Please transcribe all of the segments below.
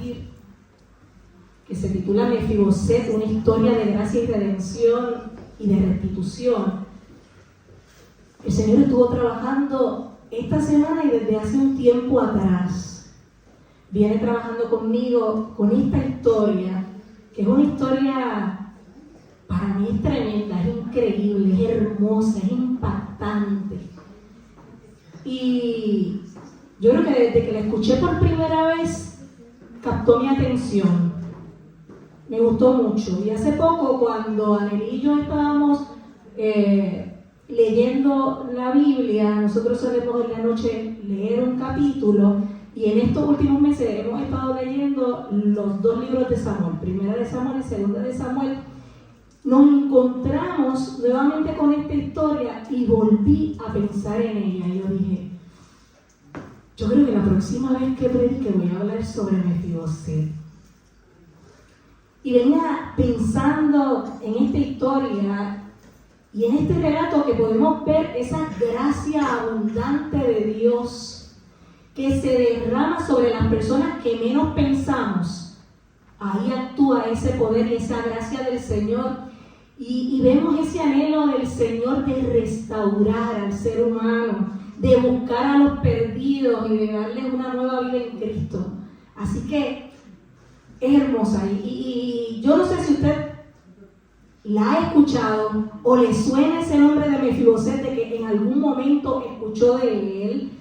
compartir, que se titula Mefiboset, una historia de gracia y redención y de restitución. El Señor estuvo trabajando esta semana y desde hace un tiempo atrás. Viene trabajando conmigo con esta historia, que es una historia, para mí es tremenda, es increíble, es hermosa, es impactante. Y yo creo que desde que la escuché por primera vez, captó mi atención. Me gustó mucho. Y hace poco, cuando Anel y yo estábamos leyendo la Biblia, nosotros solemos en la noche leer un capítulo, y en estos últimos meses hemos estado leyendo los 2 libros de Samuel, Primera de Samuel y Segunda de Samuel. Nos encontramos nuevamente con esta historia y volví a pensar en ella. Y yo dije, yo creo que la próxima vez que predique voy a hablar sobre Mefiboset. Y venía pensando en esta historia y en este relato que podemos ver esa gracia abundante de Dios que se derrama sobre las personas que menos pensamos. Ahí actúa ese poder y esa gracia del Señor. Y vemos ese anhelo del Señor de restaurar al ser humano, de buscar a los perdidos y de darles una nueva vida en Cristo. Así que es hermosa. Y yo no sé si usted la ha escuchado o le suena ese nombre de Mefiboset, de que en algún momento escuchó de él.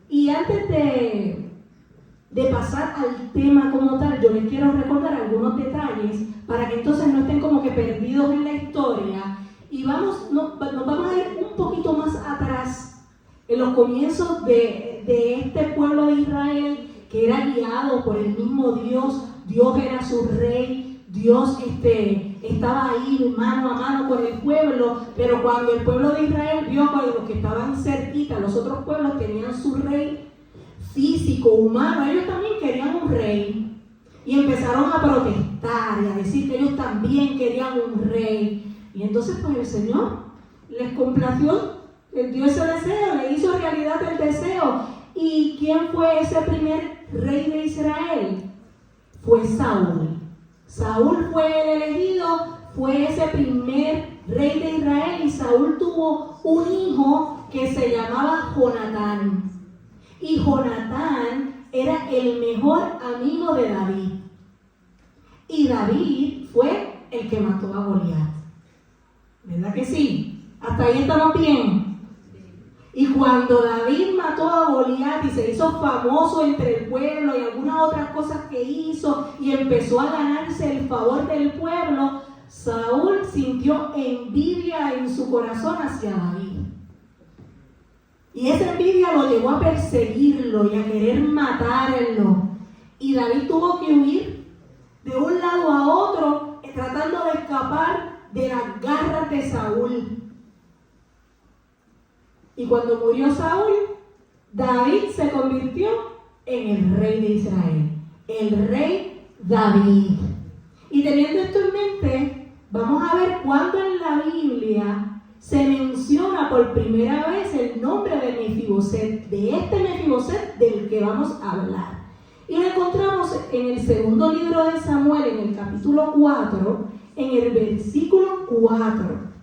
Y antes de pasar al tema como tal, yo les quiero recordar algunos detalles para que entonces no estén como que perdidos en la historia. Y nos vamos a ir un poquito más atrás, en los comienzos de este pueblo de Israel, que era guiado por el mismo Dios. Dios era su rey, Dios estaba ahí mano a mano con el pueblo, pero cuando el pueblo de Israel vio que los que estaban cerquita, los otros pueblos tenían su rey físico, humano, ellos también querían un rey. Y empezaron a protestar y a decir que ellos también querían un rey. Y entonces pues el Señor les complació, les dio ese deseo, le hizo realidad el deseo. ¿Y quién fue ese primer rey de Israel? Fue Saúl. Saúl fue el elegido, fue ese primer rey de Israel, y Saúl tuvo un hijo que se llamaba Jonatán. Y Jonatán era el mejor amigo de David. Y David fue el que mató a Goliat. ¿Verdad que sí? Hasta ahí estamos bien. Y cuando David mató a Goliat y se hizo famoso entre el pueblo y algunas otras cosas que hizo y empezó a ganarse el favor del pueblo, Saúl sintió envidia en su corazón hacia David. Y esa envidia lo llevó a perseguirlo y a querer matarlo. Y David tuvo que huir de un lado a otro, tratando de escapar de las garras de Saúl. Y cuando murió Saúl, David se convirtió en el rey de Israel, el rey David. Y teniendo esto en mente, vamos a ver cuándo en la Biblia se menciona por primera vez el nombre de Mefiboset, de este Mefiboset del que vamos a hablar. Y lo encontramos en el segundo libro de Samuel, en el capítulo 4, en el versículo 4.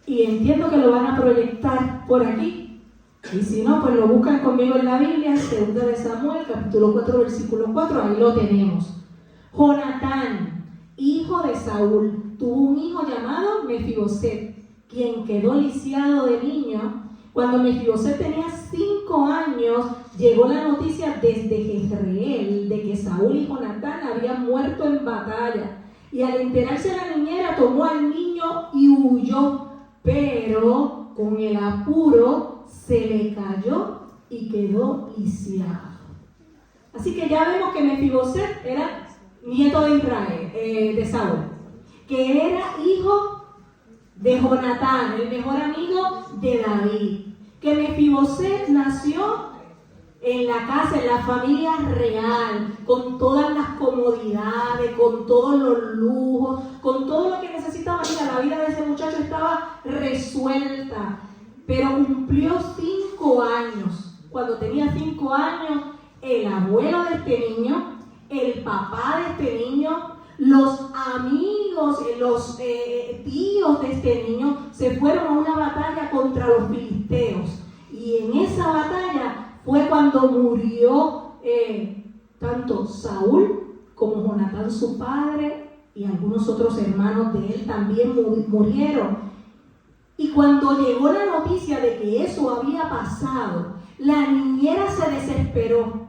Y entiendo que lo van a proyectar por aquí. Y si no, pues lo buscan conmigo en la Biblia, segunda de Samuel, capítulo 4, versículo 4, ahí lo tenemos. Jonatán, hijo de Saúl, tuvo un hijo llamado Mefiboset, quien quedó lisiado de niño. Cuando Mefiboset tenía 5 años, llegó la noticia desde Jezreel de que Saúl y Jonatán habían muerto en batalla. Y al enterarse la niñera, tomó al niño y huyó, pero con el apuro se le cayó y quedó lisiado. Así que ya vemos que Mefiboset era nieto de Israel, de Saúl, que era hijo de Jonatán, el mejor amigo de David. Que Mefiboset nació en la casa, en la familia real, con todas las comodidades, con todos los lujos, con todo lo que necesitaba. Mira, la vida de ese muchacho estaba resuelta, pero cumplió 5 años cuando tenía 5 años, el abuelo de este niño, el papá de este niño, los amigos, los tíos de este niño se fueron a una batalla contra los filisteos. Y en esa batalla fue cuando murió tanto Saúl como Jonatán su padre y algunos otros hermanos de él también murieron. Y cuando llegó la noticia de que eso había pasado, la niñera se desesperó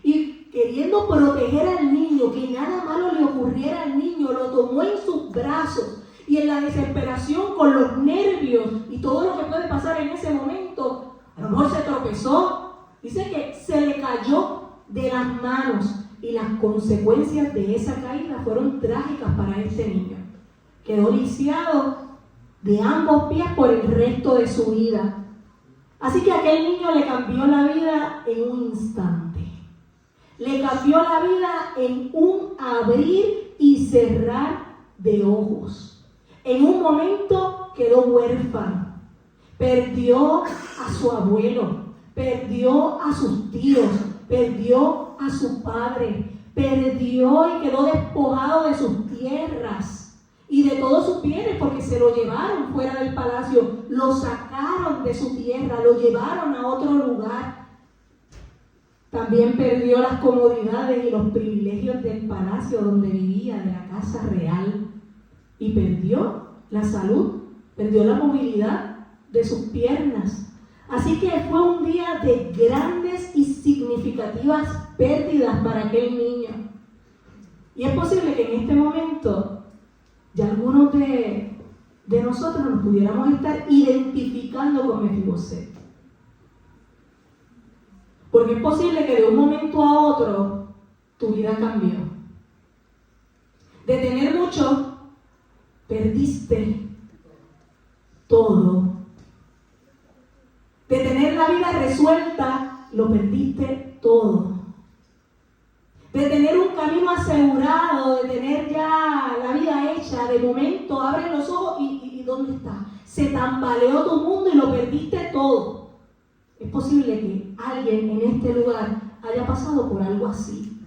y queriendo proteger al niño, que nada malo le ocurriera al niño, lo tomó en sus brazos y en la desesperación, con los nervios y todo lo que puede pasar en ese momento, a lo mejor se tropezó, dice que se le cayó de las manos y las consecuencias de esa caída fueron trágicas para este niño. Quedó lisiado de ambos pies por el resto de su vida. Así que a aquel niño le cambió la vida en un instante. Le cambió la vida en un abrir y cerrar de ojos. En un momento quedó huérfano. Perdió a su abuelo, perdió a sus tíos, perdió a su padre, perdió y quedó despojado de sus tierras y de todos sus bienes, porque se lo llevaron fuera del palacio, lo sacaron de su tierra, lo llevaron a otro lugar. También perdió las comodidades y los privilegios del palacio donde vivía, de la casa real, y perdió la salud, perdió la movilidad de sus piernas. Así que fue un día de grandes y significativas pérdidas para aquel niño. Y es posible que en este momento ya algunos de nosotros nos pudiéramos estar identificando con Mefiboset. Porque es posible que de un momento a otro tu vida cambió. De tener mucho, perdiste todo. De tener la vida resuelta, lo perdiste todo. De tener un camino asegurado, de tener ya la vida hecha, de momento abres los ojos y ¿dónde está? Se tambaleó tu mundo y lo perdiste todo. Es posible que alguien en este lugar haya pasado por algo así.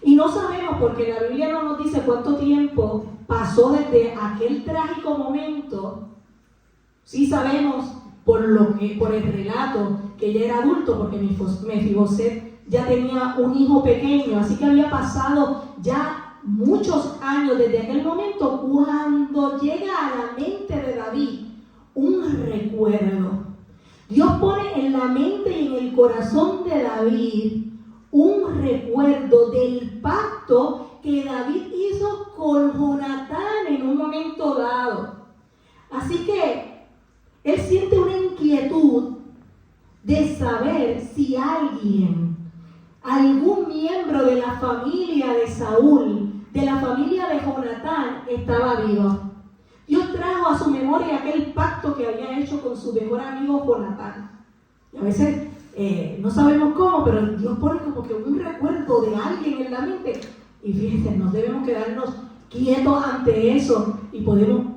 Y no sabemos, porque la Biblia no nos dice cuánto tiempo pasó desde aquel trágico momento. Sí sabemos por el relato que ya era adulto, porque Mefiboset ya tenía un hijo pequeño, así que había pasado ya muchos años desde aquel momento, cuando llega a la mente de David un recuerdo. Dios pone en la mente y en el corazón de David un recuerdo del pacto que David hizo con Jonatán en un momento dado. Así que él siente una inquietud de saber si algún miembro de la familia de Saúl, de la familia de Jonatán, estaba vivo. Dios trajo a su memoria aquel pacto que había hecho con su mejor amigo Jonatán. Y a veces no sabemos cómo, pero Dios pone como que un recuerdo de alguien en la mente. Y fíjense, no debemos quedarnos quietos ante eso y podemos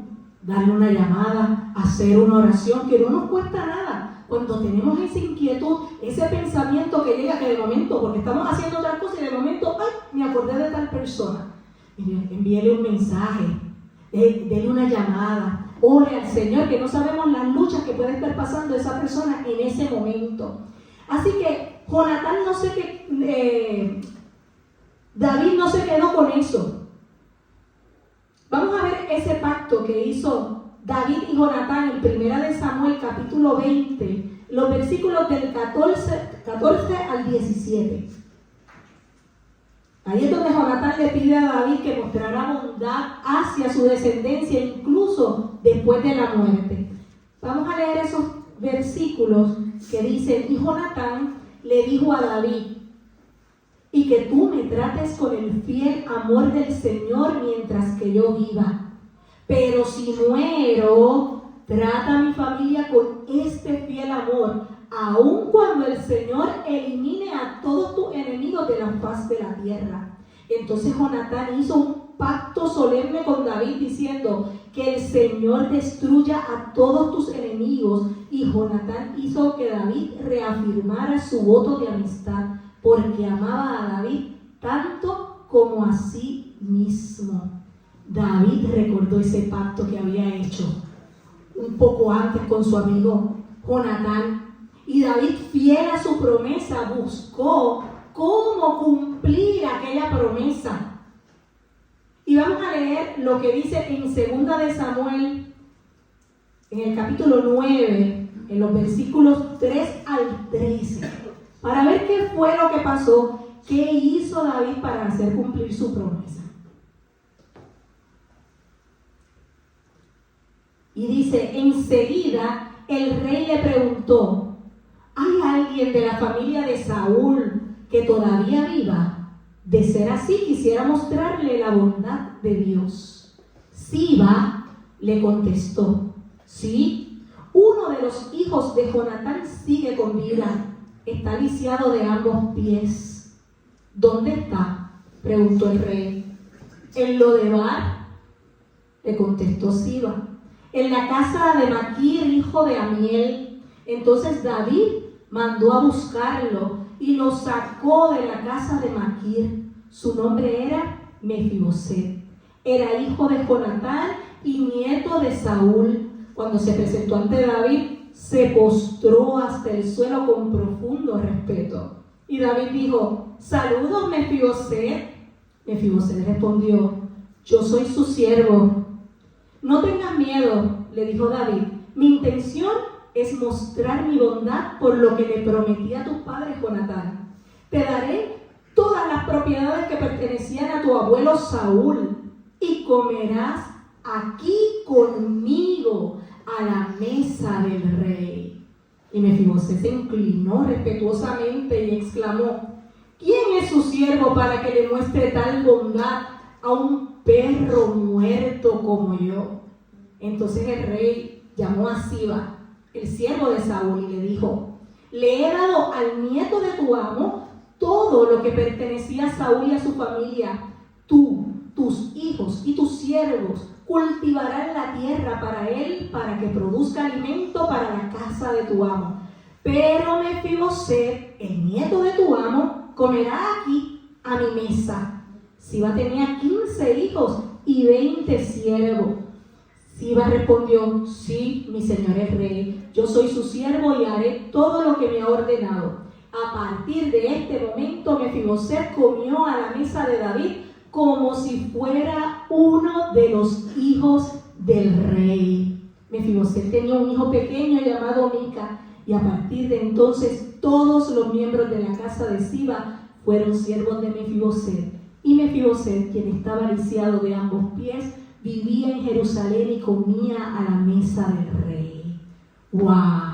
darle una llamada, hacer una oración que no nos cuesta nada. Cuando tenemos esa inquietud, ese pensamiento que llega, que de momento, porque estamos haciendo otra cosa y de momento, ¡ay!, me acordé de tal persona. Envíele un mensaje, déle una llamada, ore al Señor, que no sabemos las luchas que puede estar pasando esa persona en ese momento. Así que Jonatán David no se quedó con eso. Vamos a ver ese pacto que hizo David y Jonatán en 1 Samuel capítulo 20, los versículos del 14 al 17. Ahí es donde Jonatán le pide a David que mostrara bondad hacia su descendencia, incluso después de la muerte. Vamos a leer esos versículos que dicen: y Jonatán le dijo a David: y que tú me trates con el fiel amor del Señor mientras que yo viva. Pero si muero, trata a mi familia con este fiel amor, aun cuando el Señor elimine a todos tus enemigos de la faz de la tierra. Entonces Jonatán hizo un pacto solemne con David diciendo que el Señor destruya a todos tus enemigos. Y Jonatán hizo que David reafirmara su voto de amistad, porque amaba a David tanto como a sí mismo. David recordó ese pacto que había hecho un poco antes con su amigo Jonatán. Y David, fiel a su promesa, buscó cómo cumplir aquella promesa. Y vamos a leer lo que dice en 2 de Samuel, en el capítulo 9, en los versículos 3 al 13, para ver qué fue lo que pasó, qué hizo David para hacer cumplir su promesa. Y dice, enseguida el rey le preguntó, ¿hay alguien de la familia de Saúl que todavía viva? De ser así, quisiera mostrarle la bondad de Dios. Siba le contestó, sí, uno de los hijos de Jonatán sigue con vida, está lisiado de ambos pies. ¿Dónde está?, preguntó el rey. En Lodebar, le contestó Siba, en la casa de Maquir, hijo de Amiel. Entonces David mandó a buscarlo y lo sacó de la casa de Maquir. Su nombre era Mefiboset. Era hijo de Jonatán y nieto de Saúl. Cuando se presentó ante David, se postró hasta el suelo con profundo respeto. Y David dijo, saludos, Mefiboset. Mefiboset respondió, yo soy su siervo. No tengas miedo, le dijo David. Mi intención es mostrar mi bondad por lo que le prometí a tu padre Jonatán. Te daré todas las propiedades que pertenecían a tu abuelo Saúl y comerás aquí conmigo a la mesa del rey. Y Mefiboset se inclinó respetuosamente y exclamó, ¿quién es su siervo para que le muestre tal bondad a un perro muerto como yo? Entonces el rey llamó a Siba, el siervo de Saúl, y le dijo, le he dado al nieto de tu amo todo lo que pertenecía a Saúl y a su familia. Tú, tus hijos y tus siervos cultivarán la tierra para él, para que produzca alimento para la casa de tu amo. Pero Mefiboset, el nieto de tu amo, comerá aquí a mi mesa. Siba tenía 15 hijos y 20 siervos. Siba respondió, sí, mi señor el rey, yo soy su siervo y haré todo lo que me ha ordenado. A partir de este momento, Mefiboset comió a la mesa de David como si fuera uno de los hijos del rey. Mefiboset tenía un hijo pequeño llamado Mica, y a partir de entonces todos los miembros de la casa de Siba fueron siervos de Mefiboset. Y Mefiboset, quien estaba lisiado de ambos pies, vivía en Jerusalén y comía a la mesa del rey. ¡Wow!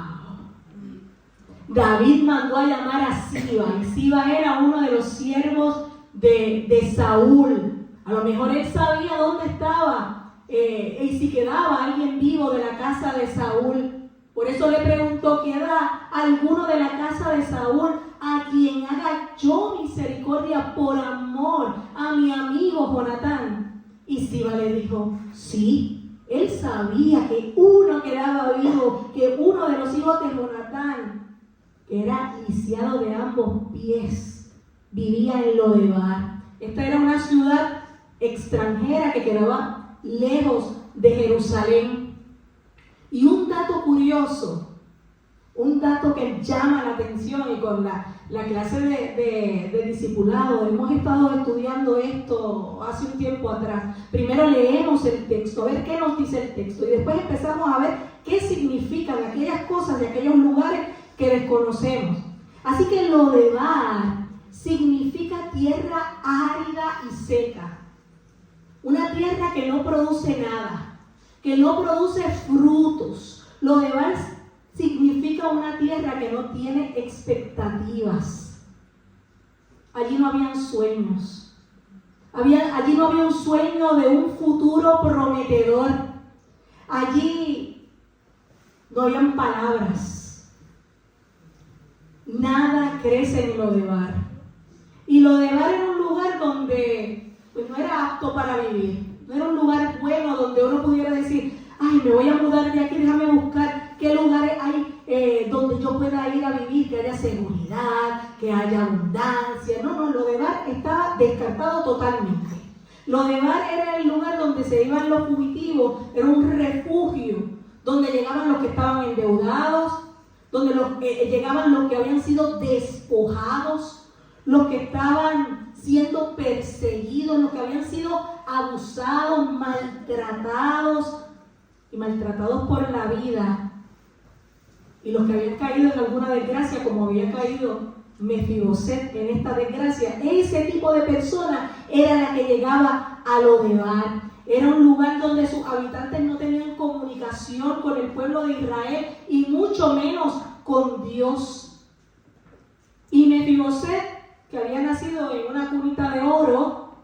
David mandó a llamar a Siba, y Siba era uno de los siervos de Saúl. A lo mejor él sabía dónde estaba y si quedaba alguien vivo de la casa de Saúl. Por eso le preguntó, ¿queda alguno de la casa de Saúl a quien haga yo misericordia por amor a mi amigo Jonatán? Y Siba le dijo, sí, él sabía que uno quedaba vivo, que uno de los hijos de Jonatán, que era lisiado de ambos pies, vivía en Lodebar. Esta era una ciudad extranjera que quedaba lejos de Jerusalén. Y un dato curioso, un dato que llama la atención, y con la clase de discipulado hemos estado estudiando esto hace un tiempo atrás. Primero leemos el texto, a ver qué nos dice el texto, y después empezamos a ver qué significan aquellas cosas de aquellos lugares que desconocemos. Así que Lodebar significa tierra árida y seca, una tierra que no produce nada, que no produce frutos. Lodebar significa una tierra que no tiene expectativas. Allí no habían sueños. Allí no había un sueño de un futuro prometedor. Allí no habían palabras. Nada crece en Lodebar. Y Lodebar era un lugar donde pues no era apto para vivir. No era un lugar bueno donde uno pudiera decir, ay, me voy a mudar de aquí, déjame buscar qué lugares hay donde yo pueda ir a vivir, que haya seguridad, que haya abundancia. No, lo de Bar estaba descartado totalmente. Lo de Bar era el lugar donde se iban los fugitivos, era un refugio, donde llegaban los que estaban endeudados, donde llegaban los que habían sido despojados, los que estaban siendo perseguidos, los que habían sido abusados, maltratados por la vida, y los que habían caído en alguna desgracia, como había caído Mefiboset en esta desgracia. Ese tipo de persona era la que llegaba a Lodebar. Era un lugar donde sus habitantes no tenían comunicación con el pueblo de Israel y mucho menos con Dios. Y Mefiboset, que había nacido en una cunita de oro,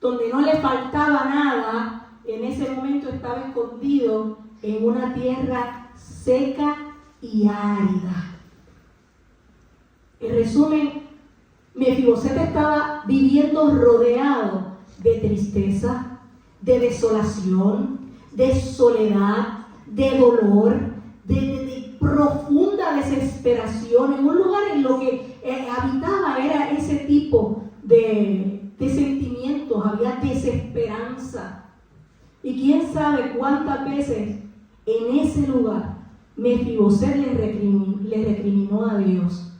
donde no le faltaba nada, en ese momento estaba escondido en una tierra seca y árida. En resumen, Mefiboset estaba viviendo rodeado de tristeza, de desolación, de soledad, de dolor, de profunda desesperación, en un lugar en lo que habitaba era ese tipo de sentimientos, había desesperanza. Y quién sabe cuántas veces en ese lugar Mefiboset le recriminó a Dios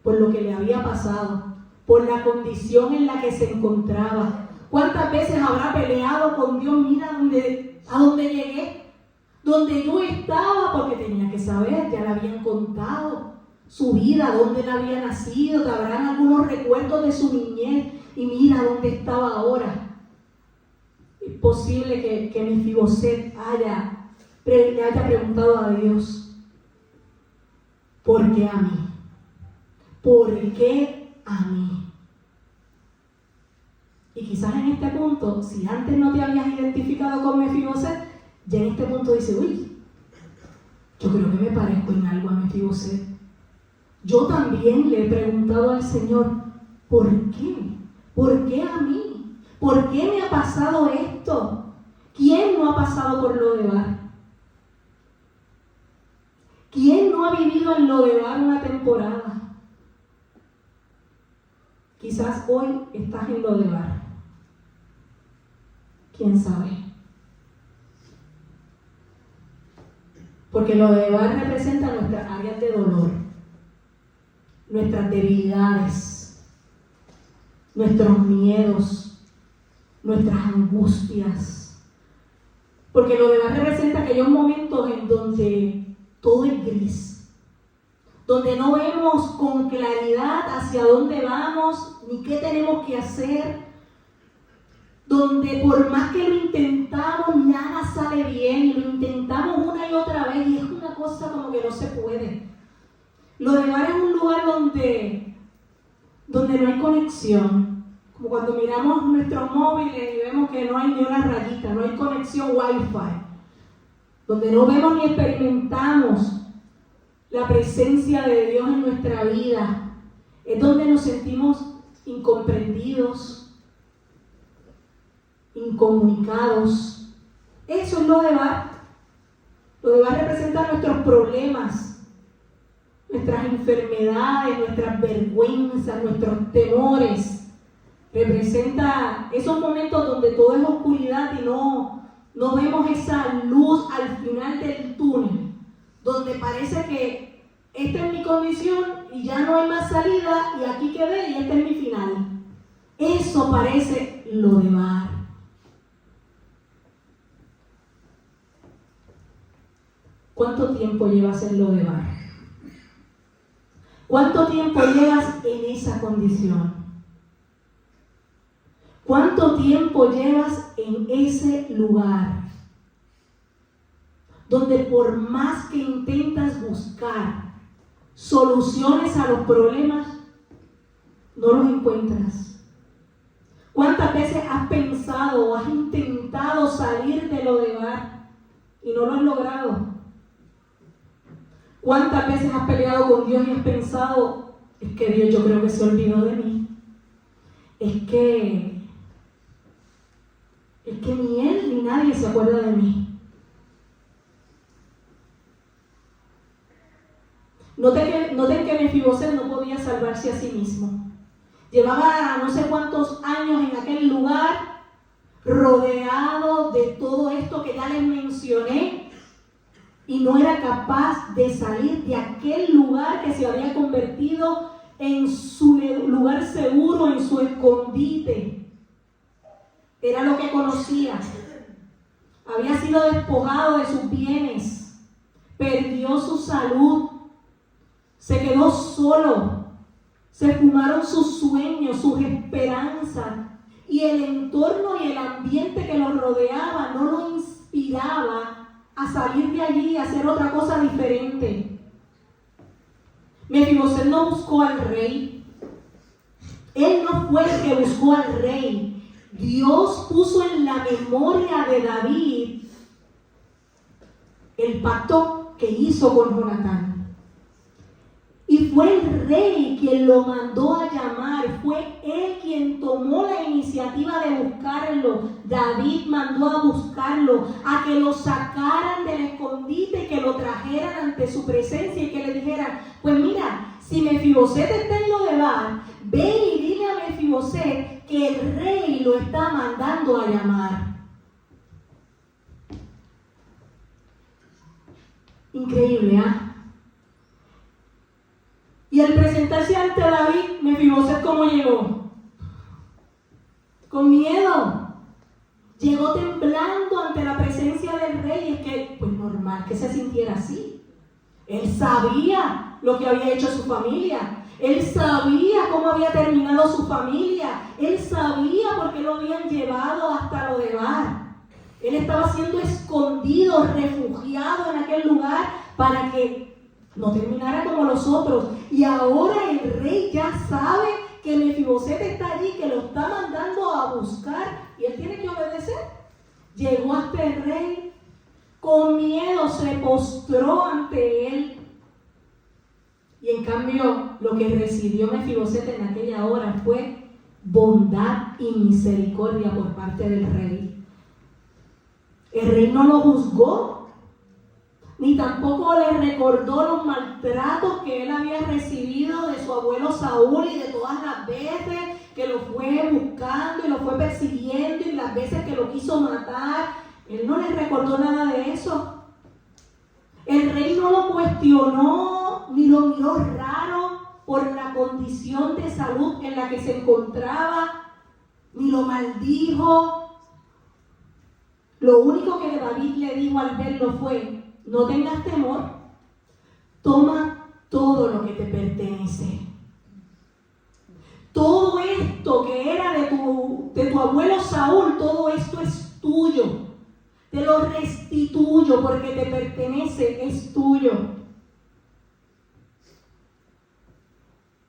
por lo que le había pasado, por la condición en la que se encontraba. ¿Cuántas veces habrá peleado con Dios? Mira a dónde llegué, donde yo estaba, porque tenía que saber, ya le habían contado su vida, dónde él había nacido, habrán algunos recuerdos de su niñez, y mira dónde estaba ahora. Es posible que Mefiboset le haya preguntado a Dios, ¿por qué a mí? ¿Por qué a mí? Y quizás en este punto, si antes no te habías identificado con Mefiboset, ya en este punto dices, uy, yo creo que me parezco en algo a Mefiboset. Yo también le he preguntado al Señor, ¿por qué? ¿Por qué a mí? ¿Por qué me ha pasado esto? ¿Quién no ha pasado por Lodebar? ¿Quién no ha vivido en Lodebar una temporada? Quizás hoy estás en Lodebar. ¿Quién sabe? Porque Lodebar representa nuestras áreas de dolor, nuestras debilidades, nuestros miedos, nuestras angustias. Porque Lodebar representa aquellos momentos en donde todo es gris, donde no vemos con claridad hacia dónde vamos ni qué tenemos que hacer, donde por más que lo intentamos nada sale bien y lo intentamos una y otra vez y es una cosa como que no se puede. Lodebar es un lugar donde no hay conexión, como cuando miramos nuestros móviles y vemos que no hay ni una rayita, no hay conexión Wi-Fi, donde no vemos ni experimentamos la presencia de Dios en nuestra vida. Es donde nos sentimos incomprendidos, incomunicados. Eso es Lodebar. Lodebar representa nuestros problemas, nuestras enfermedades, nuestras vergüenzas, nuestros temores. Representa esos momentos donde todo es oscuridad y no vemos esa luz al final del túnel, donde parece que esta es mi condición y ya no hay más salida y aquí quedé y este es mi final. Eso parece Lodebar. ¿Cuánto tiempo llevas en Lodebar? ¿Cuánto tiempo llevas en esa condición? ¿Cuánto tiempo llevas en ese lugar donde por más que intentas buscar soluciones a los problemas, no los encuentras? ¿Cuántas veces has pensado o has intentado salir de Lodebar y no lo has logrado? ¿Cuántas veces has peleado con Dios y has pensado, es que Dios yo creo que se olvidó de mí? Es que que ni él ni nadie se acuerda de mí. Noten que Mefiboset no podía salvarse a sí mismo. Llevaba no sé cuántos años en aquel lugar, rodeado de todo esto que ya les mencioné, y no era capaz de salir de aquel lugar que se había convertido en su lugar seguro, en su escondite. Era lo que conocía. Había sido despojado de sus bienes, perdió su salud, se quedó solo, se fumaron sus sueños, sus esperanzas, y el entorno y el ambiente que lo rodeaba no lo inspiraba a salir de allí y hacer otra cosa diferente. Mefiboset no buscó al rey. Él no fue el que buscó al rey. Dios puso en la memoria de David el pacto que hizo con Jonatán. Y fue el rey quien lo mandó a llamar, fue él quien tomó la iniciativa de buscarlo. David mandó a buscarlo, a que lo sacaran del escondite y que lo trajeran ante su presencia y que le dijeran, pues mira, si Mefiboset está en Lodebar, ve y dile a Mefiboset que el rey lo está mandando a llamar. Increíble, ¿ah? Y al presentarse ante David, Mefiboset, ¿cómo llegó? Con miedo. Llegó temblando ante la presencia del rey. Es que, pues normal que se sintiera así. Él sabía lo que había hecho su familia. Él sabía cómo había terminado su familia. Él sabía por qué lo habían llevado hasta Lodebar. Él estaba siendo escondido, refugiado en aquel lugar para que no terminara como los otros. Y ahora el rey ya sabe que Mefiboset está allí, que lo está mandando a buscar, y él tiene que obedecer. Llegó hasta el rey, con miedo se postró ante él. Y en cambio, lo que recibió Mefiboset en aquella hora fue bondad y misericordia por parte del rey. El rey no lo juzgó, ni tampoco le recordó los maltratos que él había recibido de su abuelo Saúl y de todas las veces que lo fue buscando y lo fue persiguiendo y las veces que lo quiso matar. Él no le recordó nada de eso. El rey no lo cuestionó ni lo miró raro por la condición de salud en la que se encontraba, ni lo maldijo. Lo único que David le dijo al verlo fue: no tengas temor, toma todo lo que te pertenece. Todo esto que era de tu abuelo Saúl, todo esto es tuyo. Te lo restituyo porque te pertenece, es tuyo.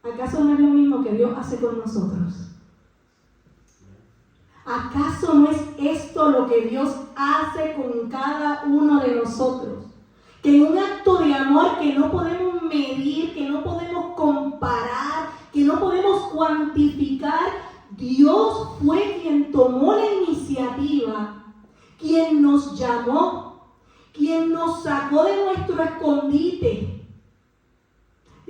¿Acaso no es lo mismo que Dios hace con nosotros? ¿Acaso no es esto lo que Dios hace con cada uno de nosotros? Que en un acto de amor que no podemos medir, que no podemos comparar, que no podemos cuantificar, Dios fue quien tomó la iniciativa, quien nos llamó, quien nos sacó de nuestro escondite.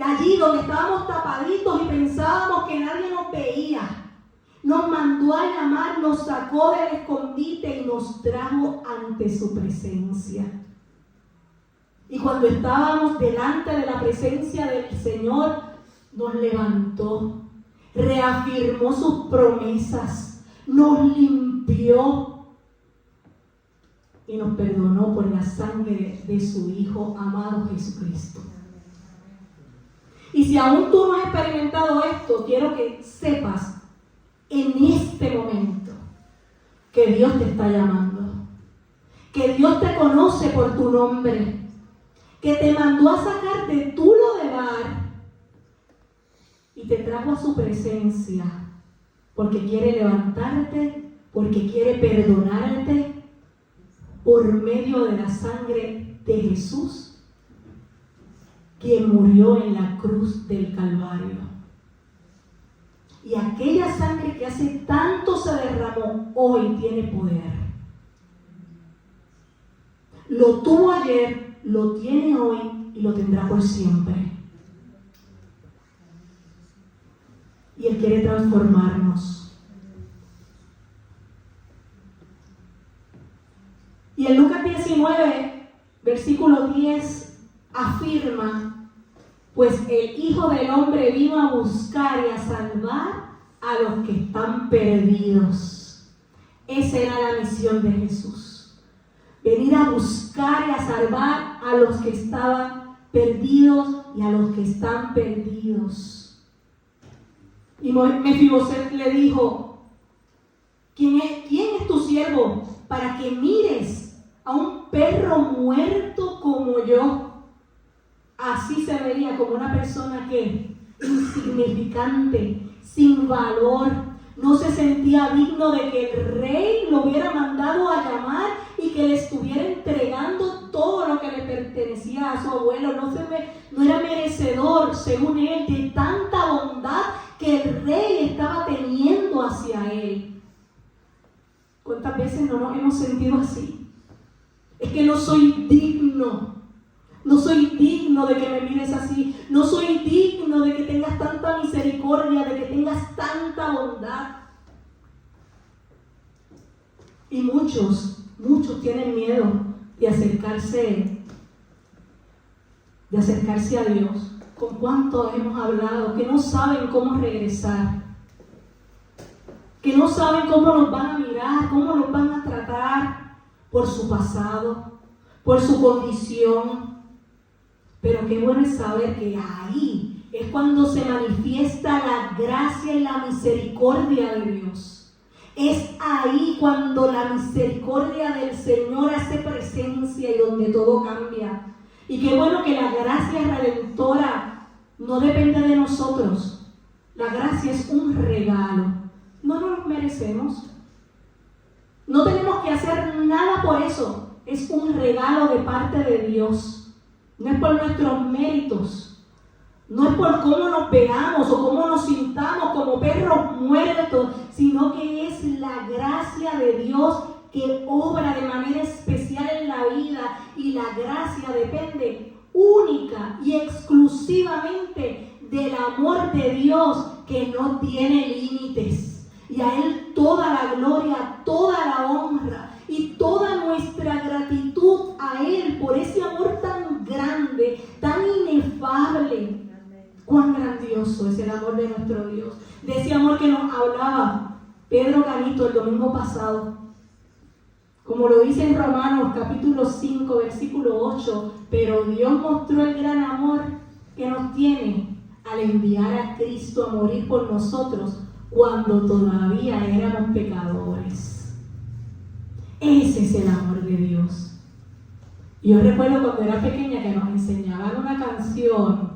Allí donde estábamos tapaditos y pensábamos que nadie nos veía. Nos mandó a llamar, nos sacó del escondite y nos trajo ante su presencia. Y cuando estábamos delante de la presencia del Señor, nos levantó, reafirmó sus promesas, nos limpió y nos perdonó por la sangre de su Hijo amado Jesucristo. Y si aún tú no has experimentado esto, quiero que sepas en este momento que Dios te está llamando, que Dios te conoce por tu nombre, que te mandó a sacar de tu Lodebar y te trajo a su presencia porque quiere levantarte, porque quiere perdonarte por medio de la sangre de Jesús, quien murió en la cruz del Calvario. Y aquella sangre que hace tanto se derramó, hoy tiene poder. lo tuvo ayer, lo tiene hoy y lo tendrá por siempre. Y Él quiere transformarnos. Y en Lucas 19, versículo 10, afirma: pues el Hijo del Hombre vino a buscar y a salvar a los que están perdidos. Esa era la misión de Jesús. Venir a buscar y a salvar a los que estaban perdidos y a los que están perdidos. Y Mefiboset le dijo: ¿Quién es tu siervo para que mires a un perro muerto como yo? Así se veía como una persona que insignificante, sin valor, no se sentía digno de que el rey lo hubiera mandado a llamar y que le estuviera entregando todo lo que le pertenecía a su abuelo. No era merecedor, según él, de tanta bondad que el rey estaba teniendo hacia él. ¿Cuántas veces no nos hemos sentido así? Es que no soy digno. No soy digno de que me mires así. No soy digno de que tengas tanta misericordia, de que tengas tanta bondad. Y muchos tienen miedo de acercarse a Dios. Con cuánto hemos hablado, que no saben cómo regresar, que no saben cómo nos van a mirar, cómo nos van a tratar por su pasado, por su condición. Pero qué bueno es saber que ahí es cuando se manifiesta la gracia y la misericordia de Dios. Es ahí cuando la misericordia del Señor hace presencia y donde todo cambia. Y qué bueno que la gracia redentora no depende de nosotros. La gracia es un regalo. No nos lo merecemos. No tenemos que hacer nada por eso. Es un regalo de parte de Dios. No es por nuestros méritos, no es por cómo nos veamos o cómo nos sintamos como perros muertos, sino que es la gracia de Dios que obra de manera especial en la vida, y la gracia depende única y exclusivamente del amor de Dios que no tiene límites. Y a Él toda la gloria, toda la honra y toda nuestra gratitud a Él por ese amor tan grande, tan inefable. Cuán grandioso es el amor de nuestro Dios. De ese amor que nos hablaba Pedro Canito el domingo pasado. Como lo dice en Romanos capítulo 5, versículo 8, pero Dios mostró el gran amor que nos tiene al enviar a Cristo a morir por nosotros cuando todavía éramos pecadores. Ese es el amor de Dios. Yo recuerdo cuando era pequeña que nos enseñaban una canción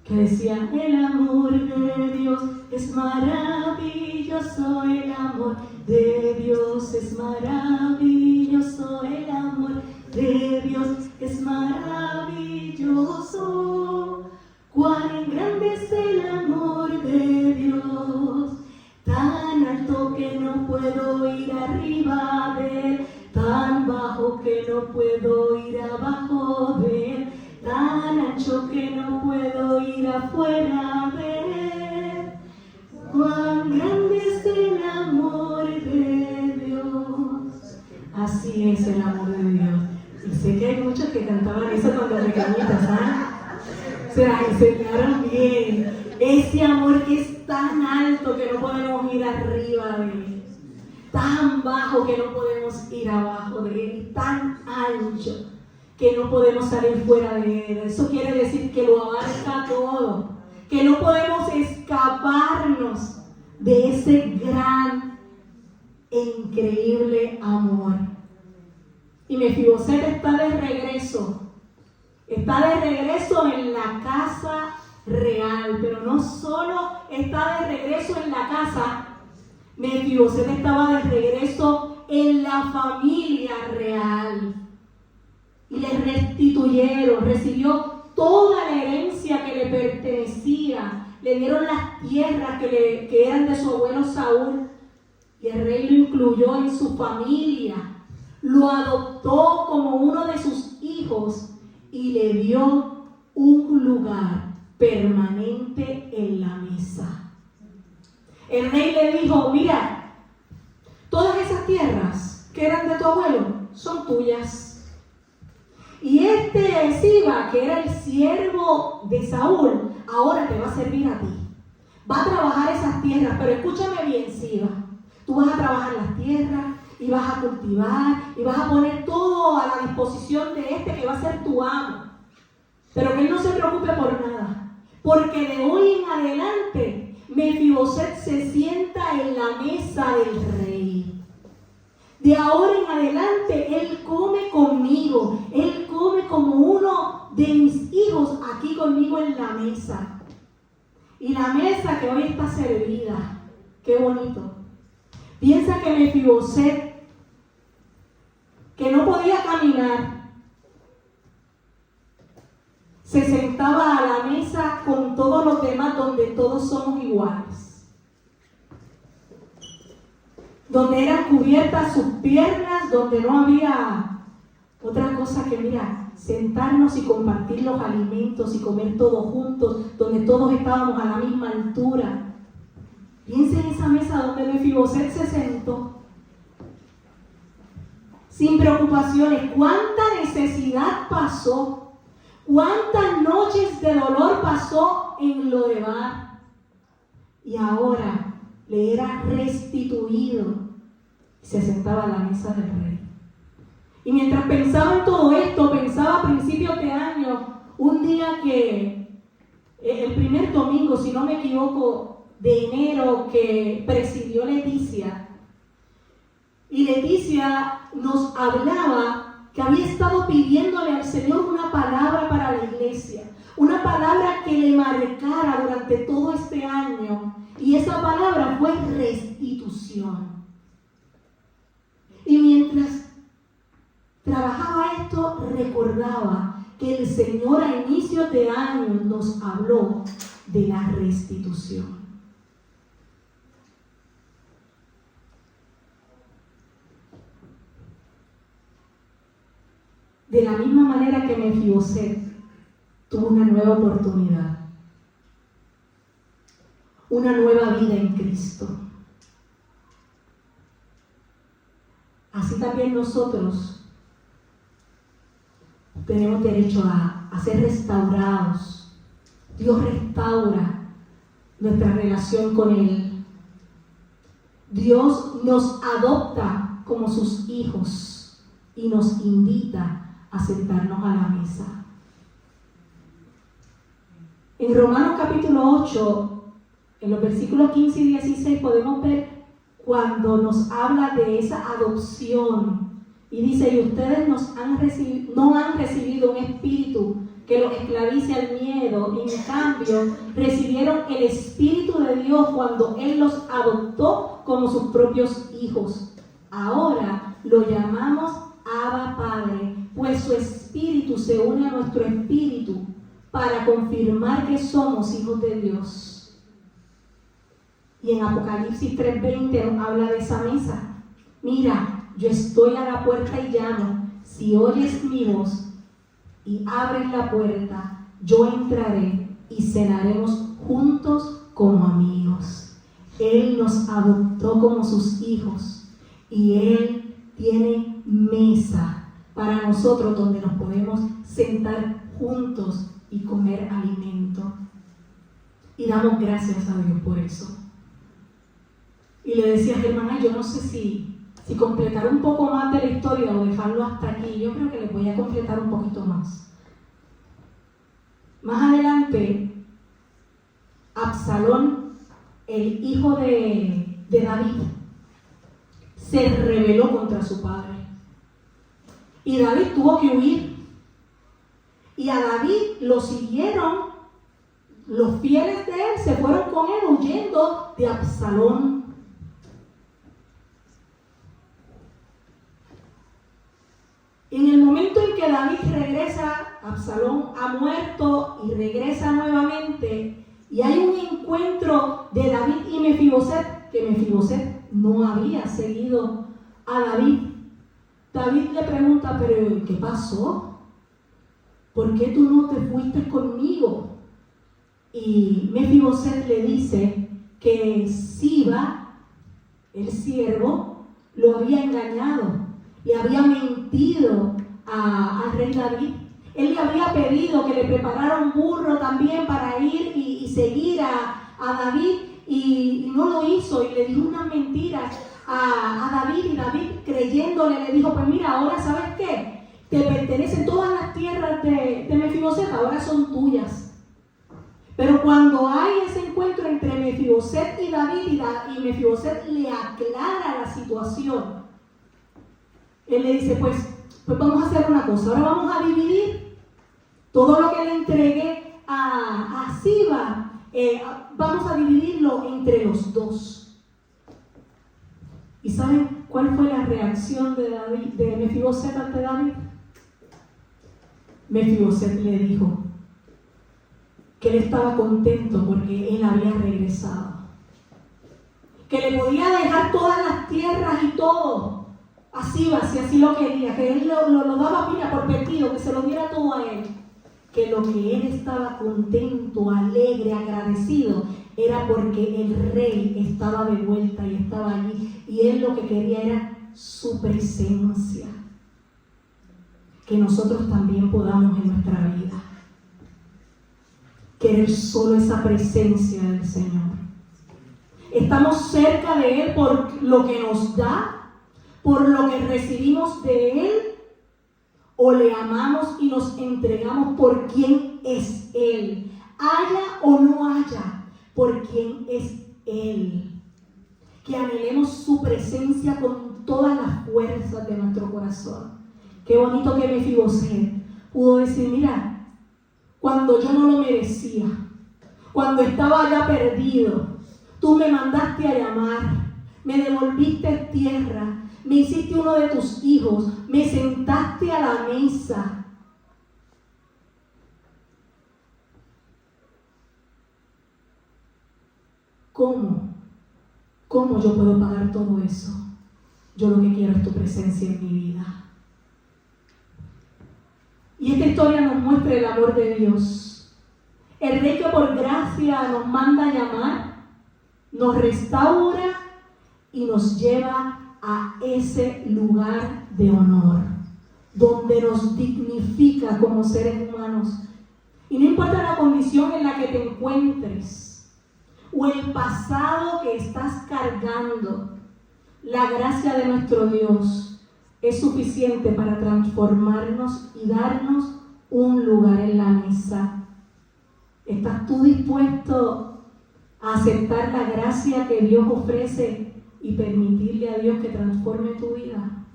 que decía: el amor de Dios es maravilloso, el amor de Dios es maravilloso, el amor de Dios es maravilloso. Cuán grande es el amor de Dios, tan alto que no puedo ir arriba de Él, tan bajo que no puedo ir abajo de Él, tan ancho que no puedo ir afuera de Él. Cuán grande es el amor de Dios. Así es el amor de Dios. Y sé que hay muchos que cantaban eso cuando pequeñitas, ¿ah? Se las enseñaron bien. Ese amor que es tan alto que no podemos ir arriba de Él, tan bajo que no podemos ir abajo de Él, tan ancho que no podemos salir fuera de Él. Eso quiere decir que lo abarca todo, que no podemos escaparnos de ese gran e increíble amor. Y Mefiboset está de regreso en la casa real, pero no solo está de regreso en la casa. Mefiboset estaba de regreso en la familia real. Y le restituyeron, recibió toda la herencia que le pertenecía. Le dieron las tierras que eran de su abuelo Saúl. Y el rey lo incluyó en su familia. lo adoptó como uno de sus hijos y le dio un lugar permanente en la mesa. El rey le dijo: mira, todas esas tierras que eran de tu abuelo son tuyas. Y este Siba, que era el siervo de Saúl, ahora te va a servir a ti. Va a trabajar esas tierras, pero escúchame bien, Siba. Tú vas a trabajar las tierras y vas a cultivar y vas a poner todo a la disposición de este que va a ser tu amo. Pero que él no se preocupe por nada, porque de hoy en adelante Mefiboset se sienta en la mesa del rey. De ahora en adelante él come conmigo, él come como uno de mis hijos aquí conmigo en la mesa. Y la mesa que hoy está servida, qué bonito. Piensa que Mefiboset, que no podía caminar, se sentaba a la mesa con todos los demás, donde todos somos iguales, donde eran cubiertas sus piernas, donde no había otra cosa que, mira, sentarnos y compartir los alimentos y comer todos juntos, donde todos estábamos a la misma altura. Piensa en esa mesa donde Mefiboset se sentó, sin preocupaciones. ¿Cuánta necesidad pasó? ¿Cuántas noches de dolor pasó en Lodebar? Y ahora le era restituido. Se sentaba a la mesa del rey. Y mientras pensaba en todo esto, pensaba a principios de año, un día que, el primer domingo, si no me equivoco, de enero, que presidió Leticia. Y Leticia nos hablaba que había estado pidiéndole al Señor una palabra para la iglesia, una palabra que le marcara durante todo este año, y esa palabra fue restitución. Y mientras trabajaba esto, recordaba que el Señor a inicios de año nos habló de la restitución. De la misma manera que Mefiboset tuvo una nueva oportunidad, una nueva vida en Cristo, así también nosotros tenemos derecho a ser restaurados. Dios restaura nuestra relación con Él. Dios nos adopta como sus hijos y nos invita a sentarnos a la mesa. En Romanos capítulo 8, en los versículos 15 y 16 podemos ver cuando nos habla de esa adopción y dice: y ustedes no han recibido un espíritu que los esclavice al miedo, en cambio recibieron el Espíritu de Dios cuando Él los adoptó como sus propios hijos. Ahora lo llamamos Abba Padre, pues su espíritu se une a nuestro espíritu para confirmar que somos hijos de Dios. Y en Apocalipsis 3:20 nos habla de esa mesa. Mira, yo estoy a la puerta y llamo. Si oyes mi voz y abres la puerta, yo entraré y cenaremos juntos como amigos. Él nos adoptó como sus hijos y Él tiene mesa para nosotros donde nos podemos sentar juntos y comer alimento. Y damos gracias a Dios por eso. Y le decía a Germán: yo no sé si completar un poco más de la historia o dejarlo hasta aquí. Yo creo que les voy a completar un poquito más. Más adelante, Absalón, el hijo de David, se rebeló contra su padre. Y David tuvo que huir. Y a David lo siguieron, los fieles de él se fueron con él huyendo de Absalón. En el momento en que David regresa, Absalón ha muerto y regresa nuevamente. Y hay un encuentro de David y Mefiboset, que Mefiboset no había seguido a David. David le pregunta, pero ¿qué pasó? ¿Por qué tú no te fuiste conmigo? Y Mefiboset le dice que Siba, el siervo, lo había engañado y había mentido al rey David. Él le había pedido que le preparara un burro también para ir y seguir a David y no lo hizo y le dijo unas mentiras a David, y David, creyéndole, le dijo, pues mira, ahora ¿sabes qué? Te pertenecen todas las tierras de Mefiboset, ahora son tuyas. Pero cuando hay ese encuentro entre Mefiboset y David, y Mefiboset le aclara la situación, él le dice, pues vamos a hacer una cosa, ahora vamos a dividir todo lo que le entregué a Siba, vamos a dividirlo entre los dos. ¿Y saben cuál fue la reacción de Mefiboset ante David? Mefiboset le dijo que él estaba contento porque él había regresado, que le podía dejar todas las tierras y todo a Siba si así lo quería, que él lo daba, mira, por perdido, que se lo diera todo a él, que lo que él estaba contento, alegre, agradecido, era porque el rey estaba de vuelta y estaba allí, y él lo que quería era su presencia. Que nosotros también podamos en nuestra vida querer solo esa presencia del Señor. Estamos cerca de Él por lo que nos da, por lo que recibimos de Él, o le amamos y nos entregamos por quién es Él, haya o no haya, por quién es Él. Que anhelemos su presencia con todas las fuerzas de nuestro corazón. Qué bonito que Mefiboset pudo decir, mira, cuando yo no lo merecía, cuando estaba ya perdido, tú me mandaste a llamar, me devolviste tierra, me hiciste uno de tus hijos, me sentaste a la mesa. ¿Cómo yo puedo pagar todo eso? Yo lo que quiero es tu presencia en mi vida. Y esta historia nos muestra el amor de Dios. El Rey que por gracia nos manda a llamar, nos restaura y nos lleva a ese lugar de honor, donde nos dignifica como seres humanos. Y no importa la condición en la que te encuentres, o el pasado que estás cargando, la gracia de nuestro Dios es suficiente para transformarnos y darnos un lugar en la mesa. ¿Estás tú dispuesto a aceptar la gracia que Dios ofrece y permitirle a Dios que transforme tu vida?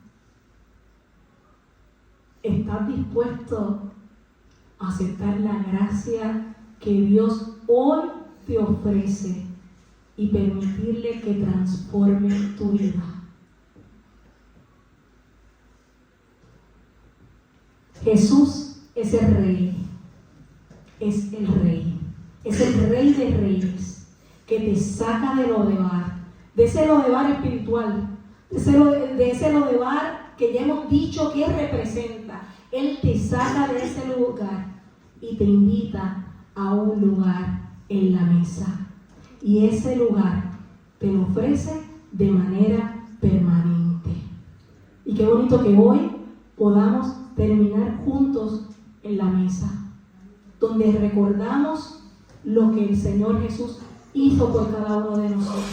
¿Estás dispuesto a aceptar la gracia que Dios hoy te ofrece y permitirle que transforme tu vida? Jesús es el Rey, es el Rey de Reyes, que te saca de Lodebar, de ese Lodebar espiritual, de ese Lodebar que ya hemos dicho que representa. Él te saca de ese lugar y te invita a un lugar en la mesa. Y ese lugar te lo ofrece de manera permanente. Y qué bonito que hoy podamos terminar juntos en la mesa, donde recordamos lo que el Señor Jesús hizo por cada uno de nosotros.